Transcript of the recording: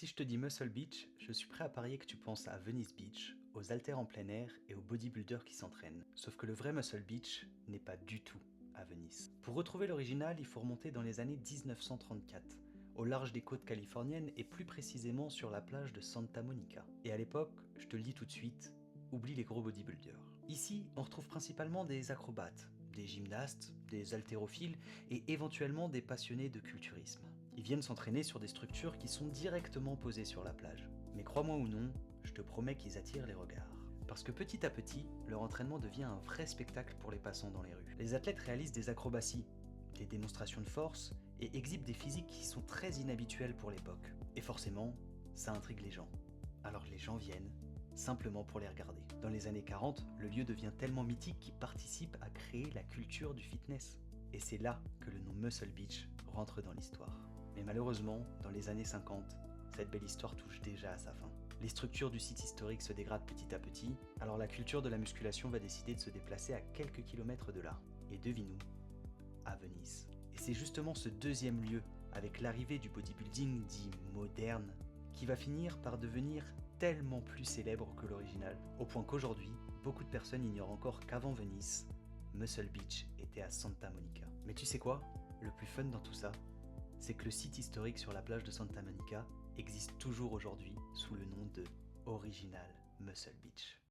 Si je te dis Muscle Beach, je suis prêt à parier que tu penses à Venice Beach, aux haltères en plein air et aux bodybuilders qui s'entraînent. Sauf que le vrai Muscle Beach n'est pas du tout à Venise. Pour retrouver l'original, il faut remonter dans les années 1934, au large des côtes californiennes et plus précisément sur la plage de Santa Monica. Et à l'époque, je te le dis tout de suite, oublie les gros bodybuilders. Ici, on retrouve principalement des acrobates, des gymnastes, des haltérophiles et éventuellement des passionnés de culturisme. Ils viennent s'entraîner sur des structures qui sont directement posées sur la plage. Mais crois-moi ou non, je te promets qu'ils attirent les regards. Parce que petit à petit, leur entraînement devient un vrai spectacle pour les passants dans les rues. Les athlètes réalisent des acrobaties, des démonstrations de force et exhibent des physiques qui sont très inhabituelles pour l'époque. Et forcément, ça intrigue les gens. Alors les gens viennent, simplement pour les regarder. Dans les années 40, le lieu devient tellement mythique qu'il participe à créer la culture du fitness. Et c'est là que le nom Muscle Beach rentre dans l'histoire. Mais malheureusement, dans les années 50, cette belle histoire touche déjà à sa fin. Les structures du site historique se dégradent petit à petit, alors la culture de la musculation va décider de se déplacer à quelques kilomètres de là. Et devine où? À Venise. Et c'est justement ce deuxième lieu, avec l'arrivée du bodybuilding dit moderne, qui va finir par devenir tellement plus célèbre que l'original, au point qu'aujourd'hui, beaucoup de personnes ignorent encore qu'avant Venise, Muscle Beach était à Santa Monica. Mais tu sais quoi? Le plus fun dans tout ça, c'est que le site historique sur la plage de Santa Monica existe toujours aujourd'hui sous le nom de Original Muscle Beach.